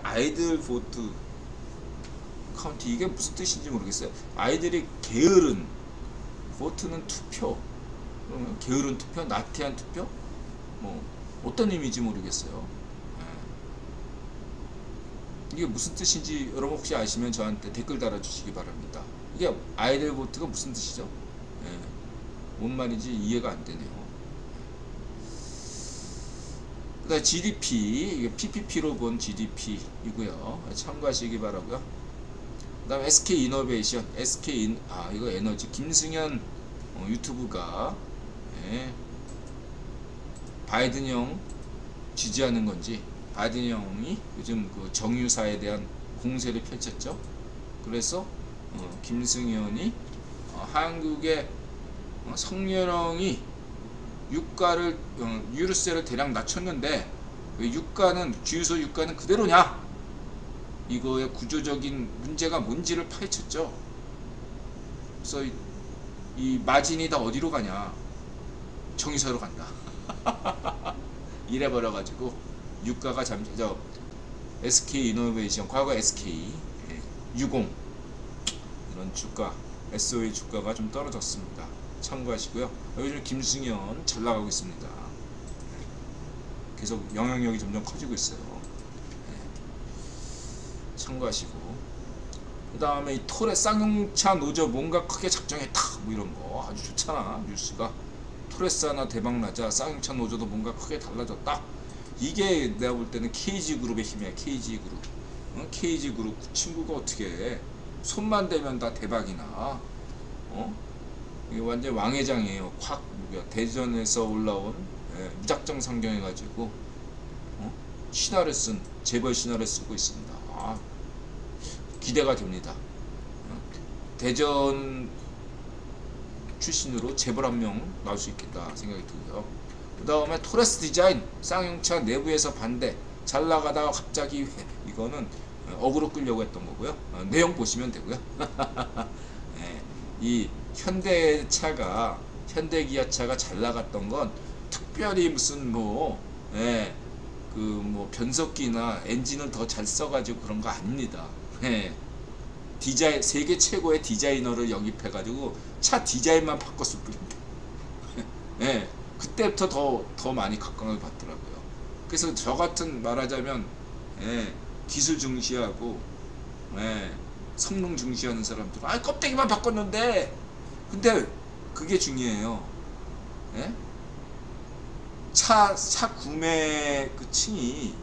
아이들 보트 카운티 이게 무슨 뜻인지 모르겠어요. 아이들이 게으른, 보트는 투표, 게으른 투표, 나태한 투표, 뭐 어떤 의미인지 모르겠어요. 이게 무슨 뜻인지 여러분 혹시 아시면 저한테 댓글 달아주시기 바랍니다. 이게 아이들 보트가 무슨 뜻이죠? 뭔 말인지 이해가 안 되네요. 그다음 GDP, 이게 PPP로 본 GDP이고요. 참고하시기 바라고요. 그다음 SK 이노베이션, 이거 에너지 김승현 유튜브가 바이든 형 지지하는 건지, 바이든 형이 요즘 그 정유사에 대한 공세를 펼쳤죠. 그래서 김승현이 한국의 성렬형이 유가를 유류세를 대략 낮췄는데 유가는 주유소 유가는 그대로냐, 이거의 구조적인 문제가 뭔지를 파헤쳤죠. 그래서 이 마진이 다 어디로 가냐, 정유사로 간다. 이래 버려가지고 유가가 잠시 SK 이노베이션, 과거 SK 60 이런 주가, SO의 주가가 좀 떨어졌습니다. 참고하시고요. 요즘 김승현 잘 나가고 있습니다. 계속 영향력이 점점 커지고 있어요. 참고하시고, 그 다음에 이 톨의 쌍용차 노조 뭔가 크게 작정했다, 뭐 이런 거 아주 좋잖아. 뉴스가 토레스나 대박나자 쌍용차 노조도 뭔가 크게 달라졌다. 이게 내가 볼 때는 KG그룹의 힘이야. KG그룹. KG그룹 그 친구가 어떻게 손만 대면 다 대박이나. 이게 완전 왕회장이에요. 확 대전에서 올라온 무작정 상경해가지고 신화를 쓴, 재벌 신화를 쓰고 있습니다. 기대가 됩니다. 대전 출신으로 재벌 한 명 나올 수 있겠다 생각이 들고요. 그 다음에 토레스 디자인, 쌍용차 내부에서 반대, 잘 나가다가 갑자기 이거는 어그로 끌려고 했던 거고요. 내용 보시면 되고요. 이 현대차가, 현대기아차가 잘 나갔던 건 특별히 무슨 그 변속기나 엔진을 더 잘 써가지고 그런 거 아닙니다. 디자인, 세계 최고의 디자이너를 영입해가지고 차 디자인만 바꿨을 뿐입니다. 그때부터 더 많이 각광을 받더라고요. 그래서 저 같은, 말하자면 기술 중시하고 성능 중시하는 사람들은 껍데기만 바꿨는데, 근데 그게 중요해요. 차 구매 그 층이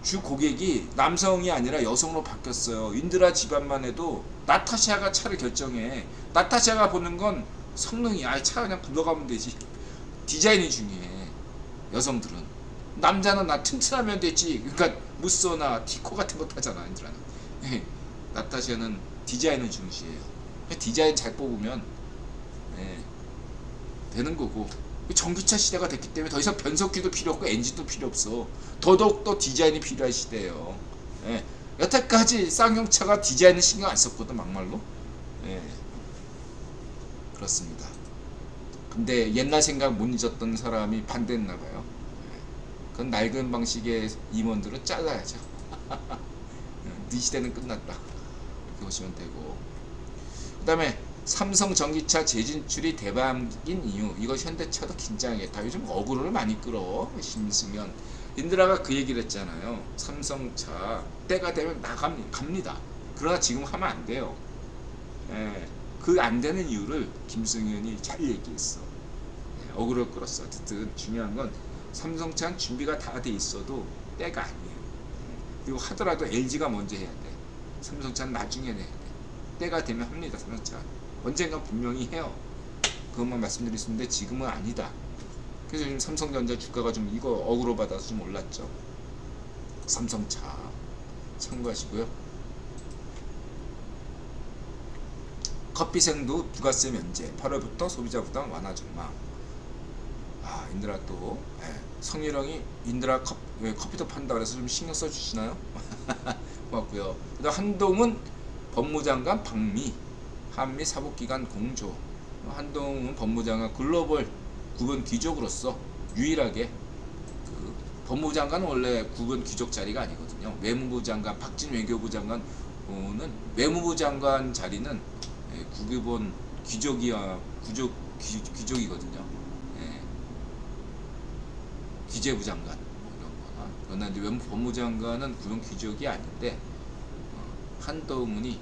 주 고객이 남성이 아니라 여성으로 바뀌었어요. 인드라 집안만 해도 나타샤가 차를 결정해. 나타샤가 보는 건 성능이, 차 그냥 굴러가면 되지. 디자인이 중요해. 여성들은. 남자는 나 튼튼하면 되지. 그러니까 무쏘나 티코 같은 거 타잖아, 인드라는. 나타샤는 디자인을 중시해요. 디자인 잘 뽑으면 되는 거고. 전기차 시대가 됐기 때문에 더 이상 변속기도 필요 없고 엔진도 필요 없어. 더더욱 디자인이 필요한 시대예요. 여태까지 쌍용차가 디자인을 신경 안 썼거든, 막말로. 그렇습니다. 근데 옛날 생각 못 잊었던 사람이 반대했나봐요. 그건 낡은 방식의 임원들은 잘라야죠. 네 시대는 끝났다, 이렇게 보시면 되고. 그 다음에 삼성 전기차 재진출이 대박인 이유, 이거 현대차도 긴장하겠다. 요즘 어그로를 많이 끌어 심승현. 인드라가 그 얘기를 했잖아요. 삼성차 때가 되면 갑니다. 그러나 지금 하면 안 돼요. 그 안 되는 이유를 김승현이 잘 얘기했어. 어그로를 끌었어. 어쨌든 중요한 건 삼성차는 준비가 다 돼 있어도 때가 아니에요. 그리고 하더라도 LG가 먼저 해야 돼. 삼성차는 나중에 해야 돼. 때가 되면 합니다. 삼성차 언젠가 분명히 해요. 그것만 말씀드릴 수 있는데 지금은 아니다. 그래서 지금 삼성전자 주가가 좀 이거 어그로 받아서 좀 올랐죠. 삼성차 참고하시고요. 커피생도 부가세 면제, 8월부터 소비자 부담 완화 전망. 인드라 또 성일형이 인드라 커피도 판다 그래서 좀 신경 써주시나요? 고맙고요. 그다음 한동훈 법무장관 방미, 한미 사법기관 공조. 한동훈 법무장관 글로벌 구분 귀족으로서 유일하게 그 법무부 장관은 원래 국은 귀족 자리가 아니거든요. 외무부 장관, 박진 외교부 장관은 외무부 장관 자리는 국기본 귀족이거든요. 예, 기재부 장관 뭐 이런 거나. 그러나 이제 외무 법무부 장관은 국은 귀족이 아닌데 한동훈이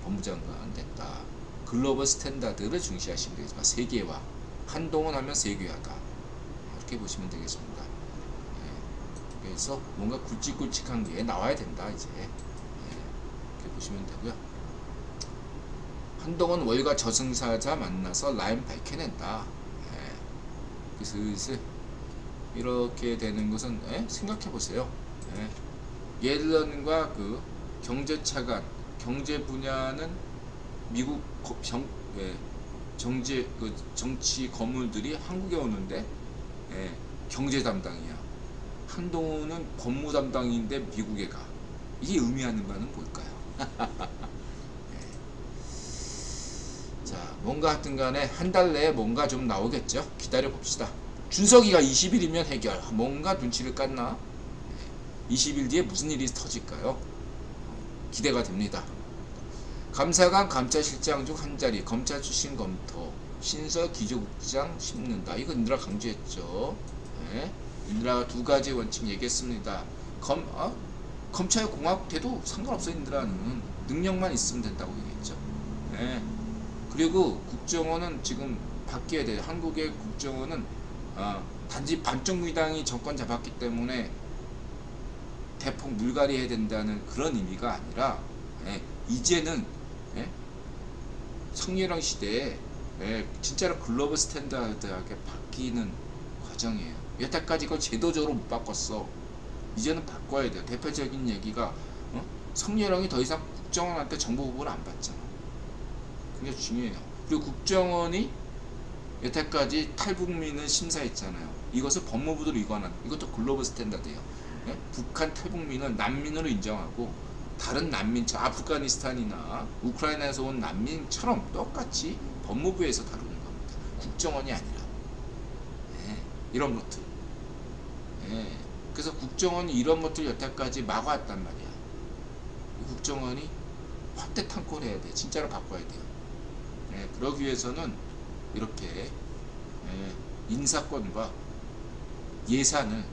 법무부 장관 됐다. 글로벌 스탠다드를 중시하시면 되겠지만 세계화. 한동훈 하면 세계화다. 이렇게 보시면 되겠습니다. 그래서 뭔가 굵직굵직한 게 나와야 된다 이제. 이렇게 보시면 되고요. 한동훈 월가 저승사자 만나서 라인 밝혀낸다. 슬슬 이렇게 되는 것은 생각해 보세요. 옐런과 그 경제 차관, 경제 분야는 미국 정치 거물들이 한국에 오는데 경제 담당이야. 한동훈은 법무 담당인데 미국에 가. 이게 의미하는 바는 뭘까요? 자, 뭔가 하여튼 간에 한 달 내에 뭔가 좀 나오겠죠. 기다려 봅시다. 준석이가 20일이면 해결. 뭔가 눈치를 깠나? 20일 뒤에 무슨 일이 터질까요? 기대가 됩니다. 감사관 감찰실장 중 한 자리, 검찰 출신 검토, 신설 기조국장 심는다. 이거 인드라 강조했죠. 인드라가 두 가지 원칙 얘기했습니다. 검찰공화국 돼도 상관없어. 인드라는 능력만 있으면 된다고 얘기했죠. 그리고 국정원은 지금 바뀌어야 돼요. 한국의 국정원은 단지 반쪽무당이 정권 잡았기 때문에 대폭 물갈이 해야 된다는 그런 의미가 아니라 이제는 성렬형 시대에 진짜로 글로벌 스탠다드하게 바뀌는 과정이에요. 여태까지 그걸 제도적으로 못 바꿨어. 이제는 바꿔야 돼요. 대표적인 얘기가 성렬형이 더 이상 국정원한테 정보 보고를 안 받잖아. 그게 중요해요. 그리고 국정원이 여태까지 탈북민을 심사했잖아요. 이것을 법무부도 위반한, 이것도 글로벌 스탠다드예요. 북한 탈북민을 난민으로 인정하고 다른 난민, 아프가니스탄이나 우크라이나에서 온 난민처럼 똑같이 법무부에서 다루는 겁니다. 국정원이 아니라. 이런 것들. 그래서 국정원이 이런 것들 여태까지 막아왔단 말이야. 국정원이 확대 탕골 해야 돼. 진짜로 바꿔야 돼요. 그러기 위해서는 이렇게 인사권과 예산을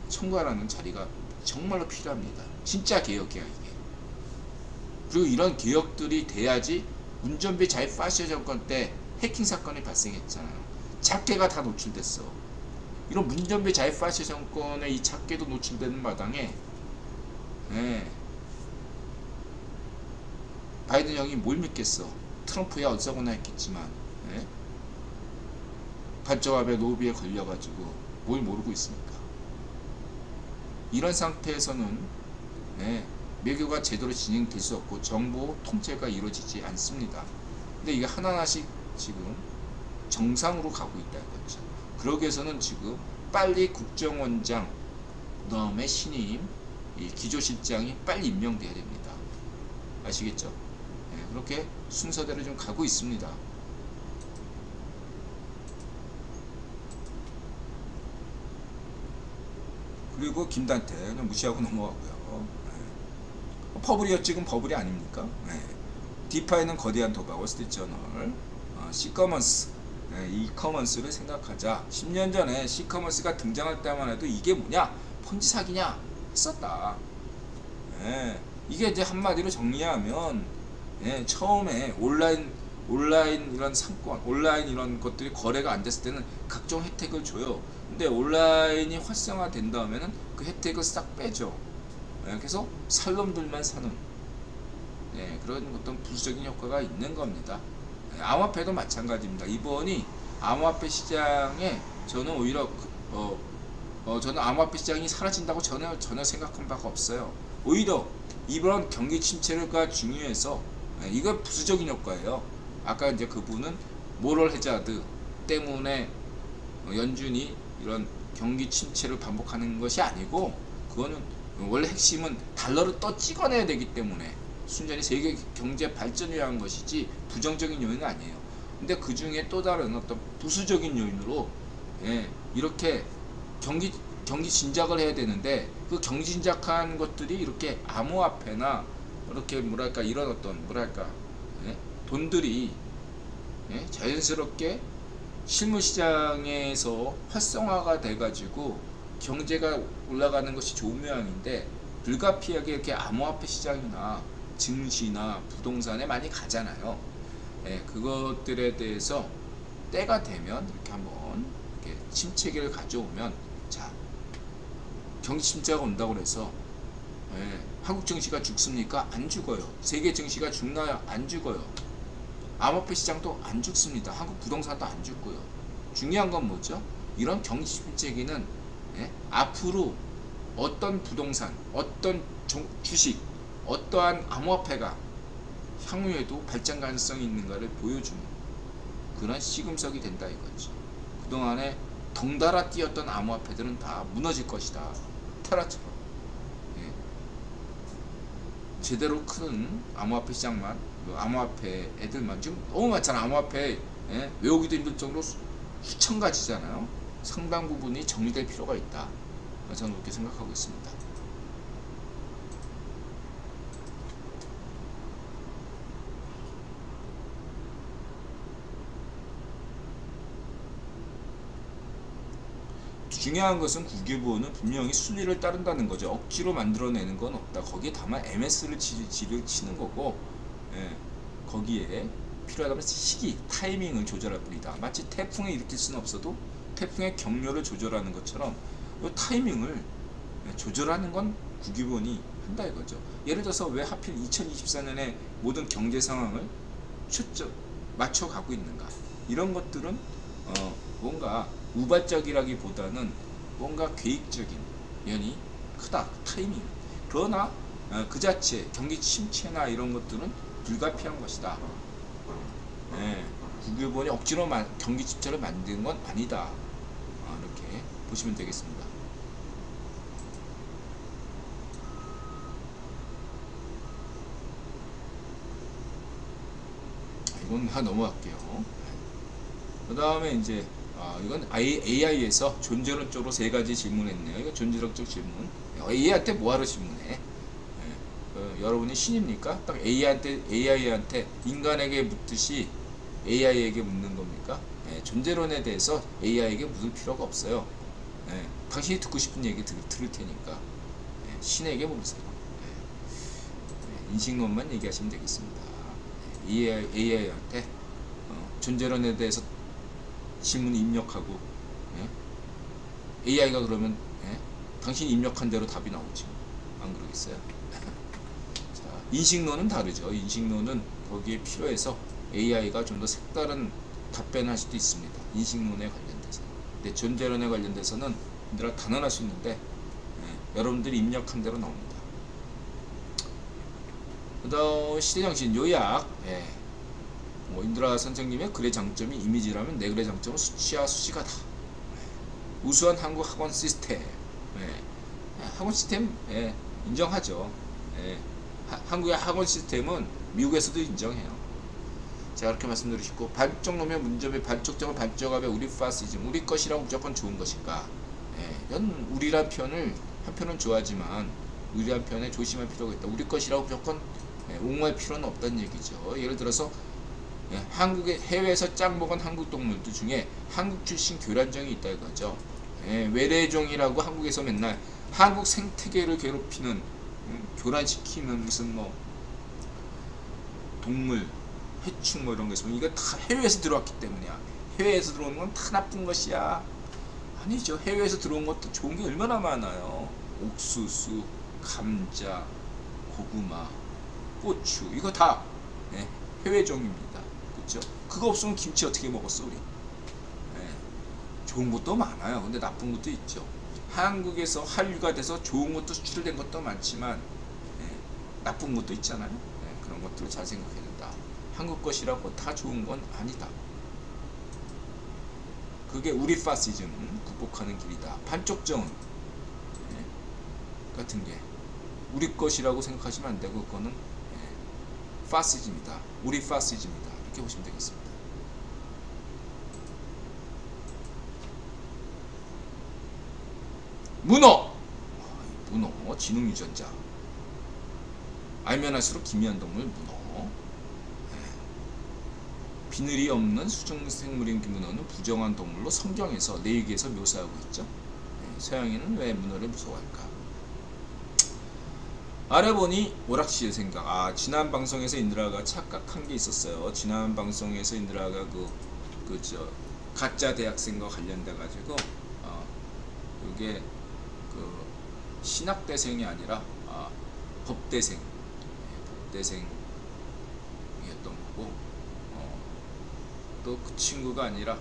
청구하라는 자리가 정말로 필요합니다. 진짜 개혁이야 이게. 그리고 이런 개혁들이 돼야지 운전비 자유 파시오 정권 때 해킹 사건이 발생했잖아요. 작게가 다 노출됐어. 이런 운전비 자유 파시오 정권의 이 작게도 노출되는 마당에 바이든 형이 뭘 믿겠어. 트럼프야 어쩌거나 했겠지만 반정압에 노비에 걸려가지고 뭘 모르고 있습니까? 이런 상태에서는 외교가 제대로 진행될 수 없고 정보 통제가 이루어지지 않습니다. 근데 이게 하나하나씩 지금 정상으로 가고 있다 이거죠. 그러기 위해서는 지금 빨리 국정원장 그다음에 신임 이 기조실장이 빨리 임명돼야 됩니다. 아시겠죠? 그렇게 순서대로 좀 가고 있습니다. 그리고 김단태 그냥 무시하고 넘어가고요. 퍼블이요. 지금 버블이 아닙니까? 디파이는 거대한 도박, 월스트리트저널, 시커먼스, 이커먼스를 생각하자. 10년 전에 시커먼스가 등장할 때만 해도 이게 뭐냐? 펀지 사기냐? 했었다. 이게 이제 한마디로 정리하면 처음에 온라인 이런 상권, 온라인 이런 것들이 거래가 안 됐을 때는 각종 혜택을 줘요. 근데 온라인이 활성화된 다음에는 그 혜택을 싹 빼죠. 그래서 살 놈들만 사는 그런 어떤 부수적인 효과가 있는 겁니다. 암호화폐도 마찬가지입니다. 이번이 암호화폐 시장에 저는 오히려 저는 암호화폐 시장이 사라진다고 전혀 생각한 바가 없어요. 오히려 이번 경기 침체가 중요해서 이거 부수적인 효과예요. 아까 이제 그분은 모럴 해자드 때문에 연준이 이런 경기 침체를 반복하는 것이 아니고 그거는 원래 핵심은 달러를 또 찍어내야 되기 때문에 순전히 세계 경제 발전을 위한 것이지 부정적인 요인은 아니에요. 근데 그 중에 또 다른 어떤 부수적인 요인으로 이렇게 경기 진작을 해야 되는데 그 경기 진작한 것들이 이렇게 암호화폐나 이렇게 뭐랄까 이런 어떤 뭐랄까 예? 돈들이 예? 자연스럽게 실물시장에서 활성화가 돼가지고 경제가 올라가는 것이 좋은 모양인데 불가피하게 이렇게 암호화폐 시장이나 증시나 부동산에 많이 가잖아요. 예, 그것들에 대해서 때가 되면 이렇게 한번 이렇게 침체기를 가져오면 자 경기 침체가 온다고 해서 예, 한국 증시가 죽습니까? 안 죽어요. 세계 증시가 죽나요? 안 죽어요. 암호화폐 시장도 안 죽습니다. 한국 부동산도 안 죽고요. 중요한 건 뭐죠? 이런 경기 침체기는 예, 앞으로 어떤 부동산, 어떤 주식, 어떠한 암호화폐가 향후에도 발전 가능성이 있는가를 보여주는 그런 시금석이 된다 이거죠. 그동안에 덩달아 뛰었던 암호화폐들은 다 무너질 것이다. 테라처럼. 예. 제대로 큰 암호화폐 시장만, 암호화폐 애들만 지금 너무 많잖아. 암호화폐 예? 외우기도 힘들 정도로 수천 가지잖아요. 상당 부분이 정리될 필요가 있다. 저는 그렇게 생각하고 있습니다. 중요한 것은 국외보호는 분명히 순위를 따른다는 거죠. 억지로 만들어내는 건 없다. 거기에 다만 MS를 치는 거고 예, 거기에 필요하다면 시기, 타이밍을 조절할 뿐이다. 마치 태풍을 일으킬 수는 없어도 태풍의 경로를 조절하는 것처럼 이 타이밍을 조절하는 건 국외보원이 한다 이거죠. 예를 들어서 왜 하필 2024년에 모든 경제 상황을 초점 맞춰가고 있는가. 이런 것들은 뭔가 우발적이라기보다는 뭔가 계획적인 면이 크다. 타이밍. 그러나 그 자체 경기 침체나 이런 것들은 불가피한 것이다. 네, 국외보원이 억지로 경기 침체를 만드는 건 아니다. 이렇게 보시면 되겠습니다. 이건 다 넘어갈게요. 그 다음에 이제 이건 AI에서 존재론 쪽으로 세 가지 질문했네요. 이거 존재론적 질문. AI한테 뭐하러 질문해? 여러분이 신입니까? 딱 AI한테 인간에게 묻듯이 AI에게 묻는 겁니까? 존재론에 대해서 AI에게 묻을 필요가 없어요. 당신이 듣고 싶은 얘기 들을 테니까 신에게 물으세요. 인식론만 얘기하시면 되겠습니다. AI한테 존재론에 대해서 질문 입력하고 AI가 그러면 당신이 입력한 대로 답이 나오죠. 안 그러겠어요? 자, 인식론은 다르죠. 인식론은 거기에 필요해서 AI가 좀 더 색다른 답변을 할 수도 있습니다. 인식론에 관련돼서. 근데 존재론에 관련돼서는 인들아 단언할 수 있는데 여러분들이 입력한 대로 나옵니다. 그 다음 시대정신 요약. 인드라 선생님의 글의 장점이 이미지라면 내 글의 장점은 수치와 수식하다. 우수한 한국 학원 시스템. 학원 시스템 인정하죠. 한국의 학원 시스템은 미국에서도 인정해요. 제가 그렇게 말씀드리고 반쪽놈의 문점의 반쪽점의 반쪽압의 우리 파시즘 우리 것이라고 무조건 좋은 것인가. 이건 우리란 표현을 한편은 좋아하지만 우리란 표현에 조심할 필요가 있다. 우리 것이라고 무조건 옹호할 필요는 없다는 얘기죠. 예를 들어서 한국의 해외에서 짝 먹은 한국 동물들 중에 한국 출신 교란종이 있다 이거죠. 외래종이라고 한국에서 맨날 한국 생태계를 괴롭히는 교란시키는 무슨 뭐 동물 해충 뭐 이런 거 있으면 이거 다 해외에서 들어왔기 때문이야. 해외에서 들어오는 건 다 나쁜 것이야. 아니죠. 해외에서 들어온 것도 좋은 게 얼마나 많아요. 옥수수, 감자, 고구마, 고추 이거 다 해외종입니다. 그렇죠? 그거 없으면 김치 어떻게 먹었어 우리? 좋은 것도 많아요. 근데 나쁜 것도 있죠. 한국에서 한류가 돼서 좋은 것도 수출된 것도 많지만 나쁜 것도 있잖아요. 그런 것들을 잘 생각해야 된다. 한국 것이라고 다 좋은 건 아니다. 그게 우리 파시즘 극복하는 길이다. 반쪽정 같은 게 우리 것이라고 생각하시면 안 되고 그거는 파시즘이다. 우리 파시즘이다. 이렇게 보시면 되겠습니다. 문어. 문어 진흥유전자. 알면 할수록 기미한 동물 문어. 비늘이 없는 수중생물인 문어는 부정한 동물로 성경에서 레위기에서 묘사하고 있죠. 서양인은 왜 문어를 무서워할까? 알아보니 오락실 생각. 지난 방송에서 인드라가 착각한 게 있었어요. 지난 방송에서 인드라가 가짜 대학생과 관련돼 가지고 이게 신학대생이 아니라 법대생이었던 거고, 또 그 친구가 아니라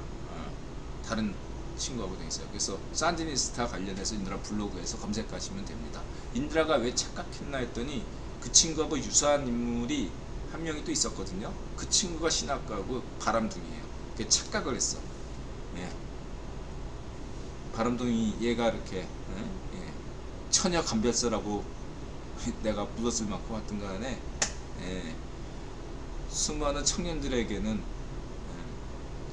다른 친구하고 돼 있어요. 그래서 산디니스타 관련해서 인드라 블로그에서 검색하시면 됩니다. 인드라가 왜 착각했나 했더니 그 친구하고 유사한 인물이 한 명이 또 있었거든요. 그 친구가 신학가고 바람둥이에요. 그 착각을 했어. 바람둥이 얘가 이렇게 처녀 감별사라고 내가 불렀을 만큼 하여튼 간에 수많은 청년들에게는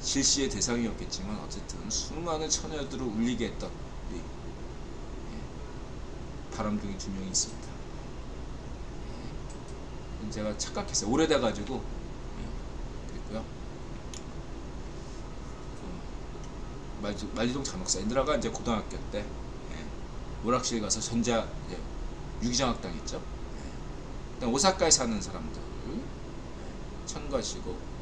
질시의 대상이었겠지만 어쨌든 수많은 처녀들을 울리게 했던 우리 바람둥이 두 명이 있습니다. 제가 착각했어요. 오래돼가지고 그랬고요. 말리동 잔혹사. 인드라가 이제 고등학교 때 오락실 가서 전자 유기장학 당했죠. 일단 오사카에 사는 사람들 천가시고,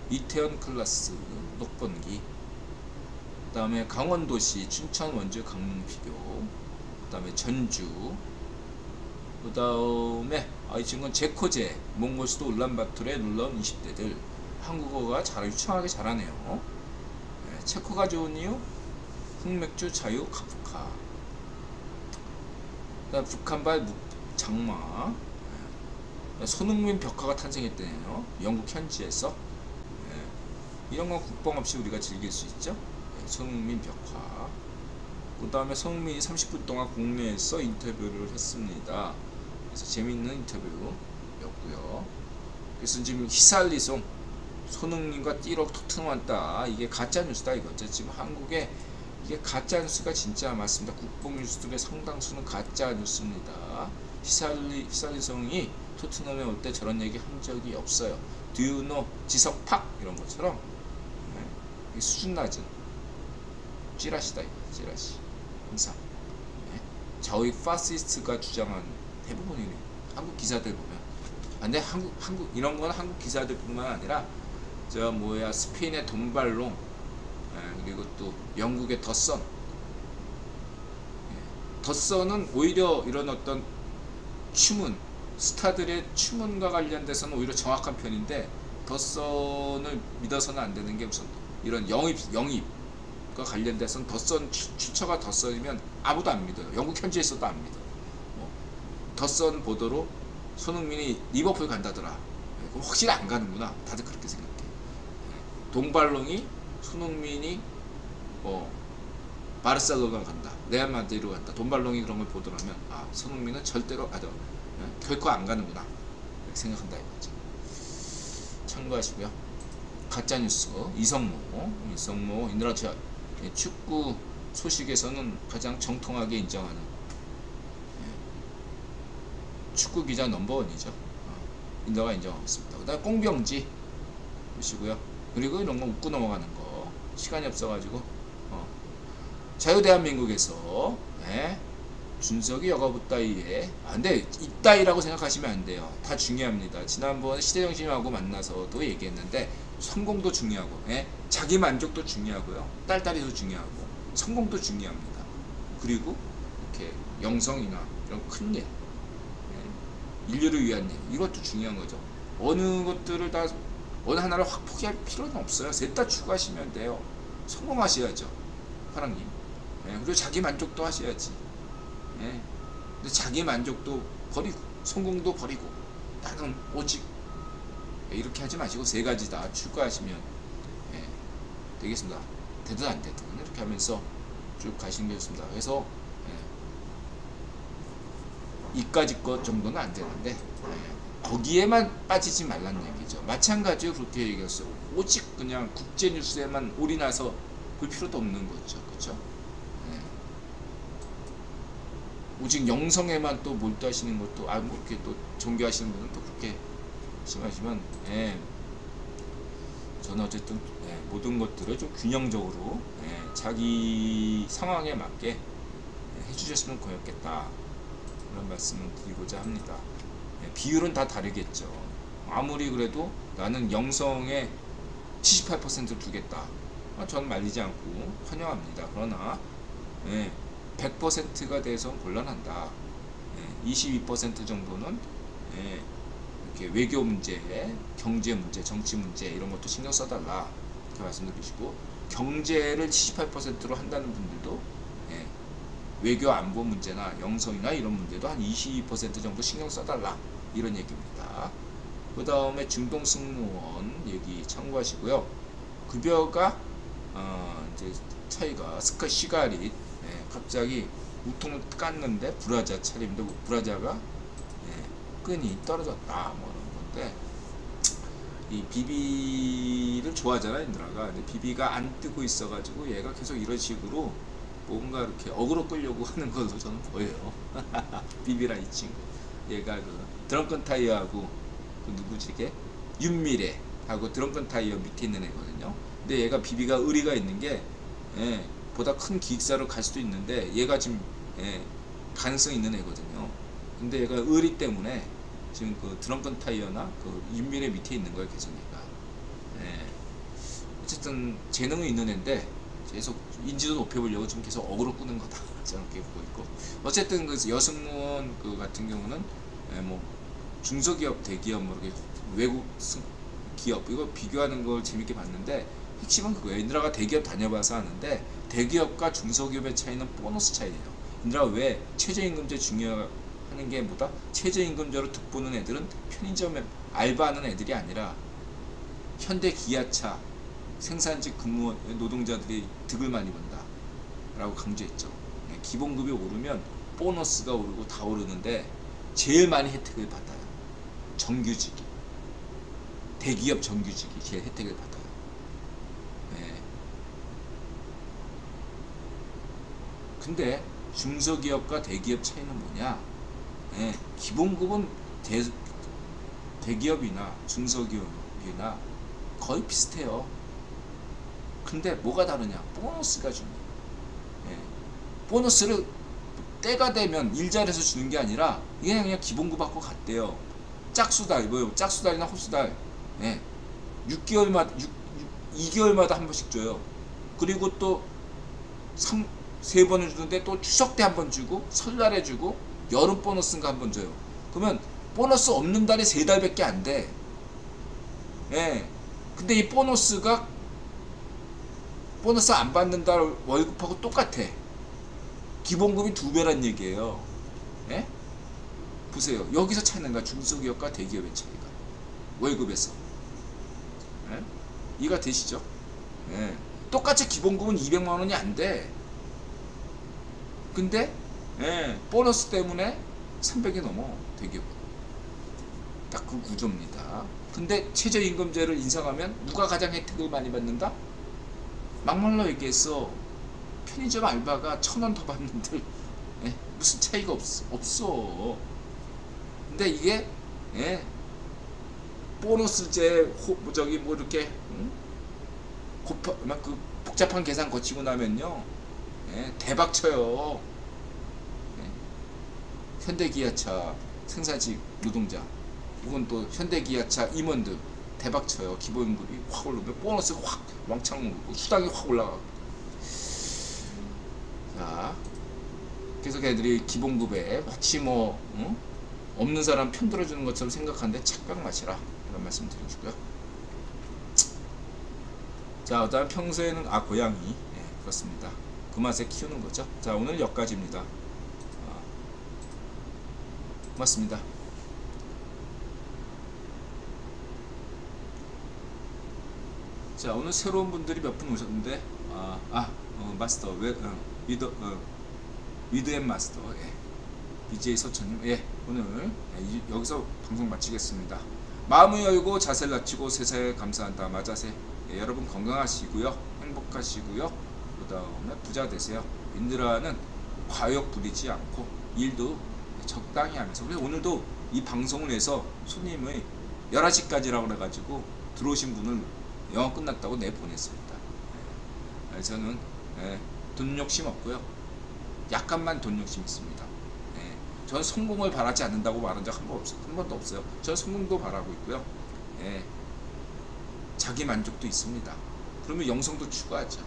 이태원 클라스 녹번기, 그 다음에 강원도시 춘천 원주 강릉 비교, 그 다음에 전주, 그 다음에 이 친구는 제코제 몽골 수도 울란바토르에 놀러온 20대들. 한국어가 유창하게 잘하네요. 체코가 좋은 이유? 흑맥주 자유 카프카. 그다음 북한발 장마. 손흥민 벽화가 탄생했대요. 영국 현지에서. 이런 건 국뽕 없이 우리가 즐길 수 있죠. 손흥민 벽화. 그 다음에 손흥민이 30분 동안 국내에서 인터뷰를 했습니다. 그래서 재미있는 인터뷰였고요. 그래서 지금 히살리송 손흥민과 띠록 토트넘 왔다. 이게 가짜 뉴스다 이거죠. 지금 한국에 이게 가짜 뉴스가 진짜 많습니다. 국뽕 뉴스들의 상당수는 가짜 뉴스입니다. 히살리송이 토트넘에 올 때 저런 얘기 한 적이 없어요. 듀노 지석팍 이런 것처럼 수준 낮은 찌라시다 이거. 찌라시 항상 저희 파시스트가 주장한 대부분이 한국 기사들 보면, 근데 한국 이런 건 한국 기사들뿐만 아니라 스페인의 돈발롱, 그리고 또 영국의 더선. 더선은 오히려 이런 어떤 추문, 스타들의 추문과 관련돼서는 오히려 정확한 편인데, 더선을 믿어서는 안 되는 게 무슨 이런 영입과 관련돼서는 더선 출처가 더선이면 아무도 안 믿어요. 영국 현지에서도 안 믿어. 더선 보도로 손흥민이 리버풀 간다더라. 그럼 확실히 안 가는구나. 다들 그렇게 생각해. 동발롱이 손흥민이 바르셀로나 간다, 레알 마드리드로 간다. 돈발롱이 그런 걸 보더라면 손흥민은 절대로 결코 안 가는구나 이렇게 생각한다 이거죠. 참고하시고요. 가짜뉴스 이성모 인드라 축구 소식에서는 가장 정통하게 인정하는 축구 기자 넘버원이죠. 인더가 인정하고 있습니다. 그 다음에 꽁병지 보시고요. 그리고 이런 거 웃고 넘어가는 거 시간이 없어가지고 자유대한민국에서 준석이 여가부 따위에 근데 이따위라고 생각하시면 안 돼요. 다 중요합니다. 지난번 시대정신하고 만나서도 얘기했는데 성공도 중요하고 자기 만족도 중요하고요. 딸딸이도 중요하고 성공도 중요합니다. 그리고 이렇게 영성이나 이런 큰일, 인류를 위한 일, 이것도 중요한 거죠. 어느 것들을 다 어느 하나를 확 포기할 필요는 없어요. 셋 다 추구하시면 돼요. 성공하셔야죠, 파랑님. 그리고 자기 만족도 하셔야지. 근데 자기 만족도 버리고 성공도 버리고 나는 오직 이렇게 하지 마시고 세 가지 다 추구하시면 되겠습니다. 되든 안 되든 이렇게 하면서 쭉 가시는 게 좋습니다. 그래서 이까지 것 정도는 안 되는데 거기에만 빠지지 말라는 얘기죠. 마찬가지로 그렇게 얘기했어요. 오직 그냥 국제 뉴스에만 올인해서 볼 필요도 없는 거죠. 그렇죠? 오직 영성에만 또 몰두하시는 것도 뭐 이렇게 또 종교하시는 분은 또 그렇게 심하시면 저는 어쨌든 모든 것들을 좀 균형적으로 자기 상황에 맞게 해주셨으면 좋겠다 그런 말씀을 드리고자 합니다. 비율은 다 다르겠죠. 아무리 그래도 나는 영성에 78%를 두겠다. 저는 말리지 않고 환영합니다. 그러나 100%가 돼서 곤란한다. 22% 정도는 이렇게 외교 문제, 경제 문제, 정치 문제 이런 것도 신경 써달라 이렇게 말씀드리시고, 경제를 78%로 한다는 분들도 외교 안보 문제나 영성이나 이런 문제도 한 22% 정도 신경 써달라 이런 얘기입니다. 그 다음에 중동 승무원 얘기 참고하시고요. 급여가 이제 차이가 시가릿 갑자기 우통을 깠는데 브라자 차림인데 브라자가 끈이 떨어졌다 뭐 이런 건데, 이 비비를 좋아하잖아 인드라가. 근데 비비가 안 뜨고 있어가지고 얘가 계속 이런 식으로 뭔가 이렇게 어그로 끌려고 하는 걸로 저는 보여요. 비비랑 이 친구, 얘가 그 드렁큰 타이어하고 그 누구지 이게 윤미래하고 드렁큰 타이어 밑에 있는 애거든요. 근데 얘가 비비가 의리가 있는 게 보다 큰 기획사로 갈 수도 있는데 얘가 지금 가능성 있는 애거든요. 근데 얘가 의리 때문에 지금 그 드렁큰 타이어나 그 윤미래 밑에 있는 거예요, 계속 얘가. 어쨌든 재능은 있는 애인데 계속 인지도 높여보려고 지금 계속 어그로 끄는 거다 저는 그렇게 보고 있고, 어쨌든 그 여승무원 그 같은 경우는 뭐 중소기업, 대기업, 뭐 이렇게 외국 기업 이거 비교하는 걸 재밌게 봤는데 핵심은 그거예요. 인드라가 대기업 다녀봐서 아는데 대기업과 중소기업의 차이는 보너스 차이예요. 인드라가 왜 최저임금제 중요하는 게 뭐다? 최저임금제로 득보는 애들은 편의점에 알바하는 애들이 아니라 현대 기아차 생산직 근무 노동자들이 득을 많이 본다 라고 강조했죠. 기본급이 오르면 보너스가 오르고 다 오르는데 제일 많이 혜택을 받아요. 정규직이, 대기업 정규직이 제일 혜택을 받아요. 근데 중소기업과 대기업 차이는 뭐냐? 기본급은 대기업이나 중소기업이나 거의 비슷해요. 근데 뭐가 다르냐? 보너스가 중요해요. 보너스를 때가 되면 일자리에서 주는 게 아니라 이게 그냥 기본급 받고 갔대요. 짝수달, 뭐요? 짝수달이나 홀수달 6개월마다 2개월마다 한 번씩 줘요. 그리고 또 3-4번을 주는데 또 추석 때 한 번 주고 설날에 주고 여름 보너스인가 한 번 줘요. 그러면 보너스 없는 달이 3달밖에 안 돼. 근데 이 보너스가 보너스 안 받는 달 월급하고 똑같아. 기본급이 2배란 얘기예요. 보세요. 여기서 차이는 거야. 중소기업과 대기업의 차이가. 월급에서. 이해가 되시죠? 똑같이 기본급은 200만원이 안 돼. 근데 보너스 때문에 300이 넘어. 대기업. 딱 그 구조입니다. 근데 최저임금제를 인상하면 누가 가장 혜택을 많이 받는다? 막말로 얘기해서 편의점 알바가 1,000원 더 받는들 무슨 차이가 없어. 근데 이게 보너스제 저기 뭐 이렇게 막 그 복잡한 계산 거치고 나면요 대박 쳐요. 현대기아차 생산직 노동자, 이건 또 현대기아차 임원들 대박 쳐요. 기본급이 확 오르면 보너스가 확 왕창 오르고 수당이 확 올라가고. 자, 그래서 걔들이 기본급에 마치 뭐 없는 사람 편들어주는 것처럼 생각하는데 착각 마시라 이런 말씀 드리고요. 자, 그다음 평소에는 고양이 그렇습니다. 그 맛에 키우는 거죠. 자, 오늘 여기까지입니다. 고맙습니다. 자, 오늘 새로운 분들이 몇 분 오셨는데 마스터 위드앤 마스터 BJ 서천님 오늘 여기서 방송 마치겠습니다. 마음을 열고 자세를 낮추고 세상에 감사한다. 마자세. 여러분 건강하시고요, 행복하시고요, 그 다음에 부자 되세요. 인드라는 과욕 부리지 않고 일도 적당히 하면서. 그래서 오늘도 이 방송을 해서 손님의 11시까지라고 그래가지고 들어오신 분을 영업 끝났다고 내보냈습니다. 저는 돈 욕심 없고요. 약간만 돈 욕심 있습니다. 저는 성공을 바라지 않는다고 말한 적 한 번도 없어요. 저는 성공도 바라고 있고요. 자기 만족도 있습니다. 그러면 영성도 추구하죠.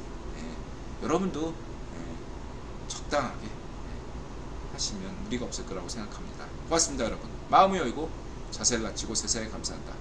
여러분도 적당하게 하시면 무리가 없을 거라고 생각합니다. 고맙습니다, 여러분. 마음을 열고 자세를 갖추고 세상에 감사한다.